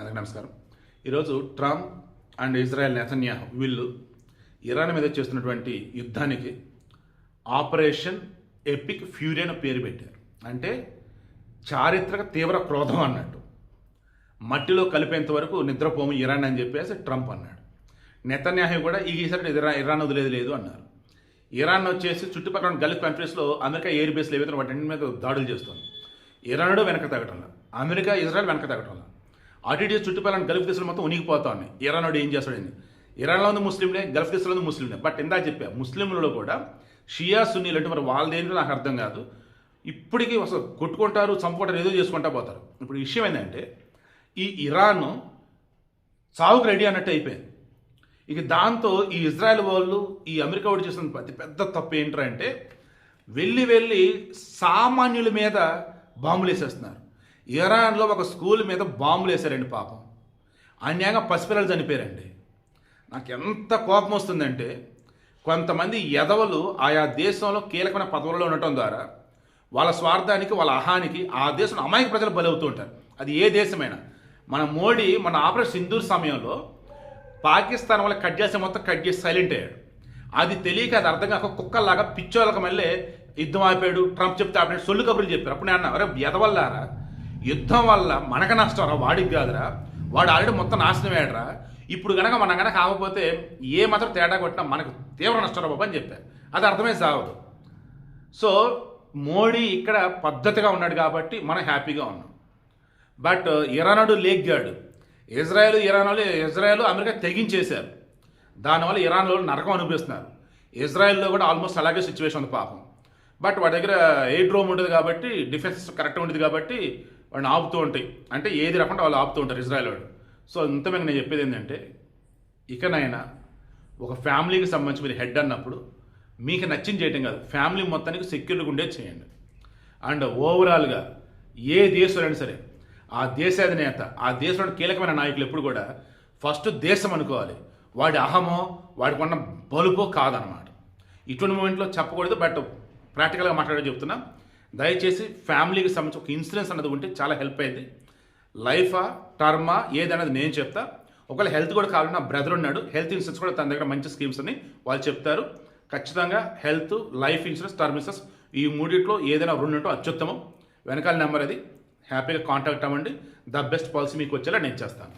అందరికీ నమస్కారం. ఈరోజు ట్రంప్ అండ్ ఇజ్రాయెల్ నెతన్యాహు వీళ్ళు ఇరాన్ మీద చేస్తున్నటువంటి యుద్ధానికి ఆపరేషన్ ఎపిక్ ఫ్యూరీ అని పేరు పెట్టారు. అంటే చారిత్రక తీవ్ర క్రోధం అన్నట్టు. మట్టిలో కలిపేంత వరకు నిద్రపోము ఇరాన్ అని చెప్పేసి ట్రంప్ అన్నాడు. నెతన్యాహు కూడా ఈసారి ఇరాన్ వదిలేదు లేదు అన్నారు. ఇరాన్ వచ్చేసి చుట్టుపక్కల గల్ఫ్ కంట్రీస్లో అమెరికా ఎయిర్ బేస్లు ఏవైతే వాటి మీద దాడులు చేస్తుంది. ఇరానుడు వెనక తగ్గటంలా, అమెరికా ఇజ్రాయెల్ వెనక తగ్గటంలా. అటు చుట్టుపక్కల గల్ఫ్ దేశాలు మొత్తం ఉనికిపోతా ఉన్నాయి. ఇరానుడు ఏం చేస్తాడని. ఇరాన్లో ఉంది ముస్లింలే, గల్ఫ్ దేశాల్లో ఉంది ముస్లింలే. బట్ ఇందాక చెప్పా, ముస్లింలలో కూడా షియా సున్నీలు అంటే మరి వాళ్ళదేంటో నాకు అర్థం కాదు. ఇప్పటికీ అసలు కొట్టుకుంటారు, చంపుకుంటారు, ఏదో చేసుకుంటా పోతారు. ఇప్పుడు విషయం ఏంటంటే ఈ ఇరాన్ చావుకు రెడీ అన్నట్టు అయిపోయింది. ఇక దాంతో ఈ ఇజ్రాయెల్ వాళ్ళు ఈ అమెరికా వాడు చేసిన అతి పెద్ద తప్పు ఏంటంటే వెళ్ళి సామాన్యుల మీద బాంబులు వేసేస్తున్నారు. ఇరాన్లో ఒక స్కూల్ మీద బాంబులు వేశారండి. పాపం అన్యాయంగా పసిపిల్లలు చనిపోయారండి. నాకు ఎంత కోపం వస్తుందంటే కొంతమంది ఎదవలు ఆయా దేశంలో కీలకమైన పదవులలో ఉండటం ద్వారా వాళ్ళ స్వార్థానికి, వాళ్ళ అహానికి ఆ దేశంలో అమాయక ప్రజలు బలవుతూ ఉంటారు. అది ఏ దేశమైనా. మన మోడీ మన ఆపరేషన్ సింధూర్ సమయంలో పాకిస్తాన్ వాళ్ళకి కట్ చేస్తే మొత్తం కట్ చేసి సైలెంట్ అయ్యాడు. అది తెలియక, అది అర్థం కాక కుక్కల్లాగా పిచ్చోళ్ళకి మళ్ళీ యుద్ధం ఆపాడు, ట్రంప్ చెప్తే ఆపినాడు, సొల్లు కబుర్లు చెప్పారు. అప్పుడు నేను అన్నా, అరే ఎదవల్లారా, యుద్ధం వల్ల మనకు నష్టం రా, వాడికి కాదురా, వాడు ఆల్రెడీ మొత్తం నాశనం అయ్యాడరా. ఇప్పుడు కనుక మనం కనుక కాకపోతే ఏ మాత్రం తేడా కొట్టినా మనకు తీవ్ర నష్టం రా బాబు అని చెప్పారు. అది అర్థమే సాగదు. సో మోడీ ఇక్కడ పద్ధతిగా ఉన్నాడు కాబట్టి మనం హ్యాపీగా ఉన్నాం. బట్ ఇరానుడు లేగ్గాడు. ఇజ్రాయెల్ అమెరికా తెగించేశారు. దానివల్ల ఇరాన్లో నరకం అనిపిస్తున్నారు. ఇజ్రాయెల్లో కూడా ఆల్మోస్ట్ అలాగే సిచ్యువేషన్ ఉంది పాపం. బట్ వాడి దగ్గర ఎయిర్ డ్రోమ్ ఉంటుంది కాబట్టి, డిఫెన్స్ కరెక్ట్గా ఉంటుంది కాబట్టి వాడిని ఆపుతూ ఉంటాయి. అంటే ఏది రాకుండా వాళ్ళు ఆపుతూ ఉంటారు ఇజ్రాయెల్ వాడు. సో ఇంత మీకు నేను చెప్పేది ఏంటంటే ఇకనైనా ఒక ఫ్యామిలీకి సంబంధించి మీరు హెడ్ అన్నప్పుడు మీకు నచ్చింది చేయటం కాదు, ఫ్యామిలీ మొత్తానికి సెక్యూర్గా ఉండేది చేయండి. అండ్ ఓవరాల్గా ఏ దేశంలో సరే ఆ దేశాధినేత, ఆ దేశంలో కీలకమైన నాయకులు ఎప్పుడు కూడా ఫస్ట్ దేశం అనుకోవాలి. వాడి అహమో వాడికి ఉన్న బలుపో కాదనమాట. ఇటువంటి మూమెంట్లో చెప్పకూడదు. బట్ ప్రాక్టికల్గా మాట్లాడే చెప్తున్నా. దయచేసి ఫ్యామిలీకి సంబంధించి ఒక ఇన్సూరెన్స్ అన్నది ఉంటే చాలా హెల్ప్ అయింది. లైఫా, టర్మా ఏదనేది నేను చెప్తా. ఒకవేళ హెల్త్ కూడా కావాలని నా బ్రదర్ ఉన్నాడు, హెల్త్ ఇన్సూరెన్స్ కూడా తన దగ్గర మంచి స్కీమ్స్ అని వాళ్ళు చెప్తారు. ఖచ్చితంగా health, life insurance, term insurance ఈ మూడిట్లో ఏదైనా రెండుంటో అత్యుత్తమం. వెనకాల నెంబర్ అది, హ్యాపీగా కాంటాక్ట్ అవ్వండి. ద బెస్ట్ పాలసీ మీకు వచ్చేలా నేను చేస్తాను.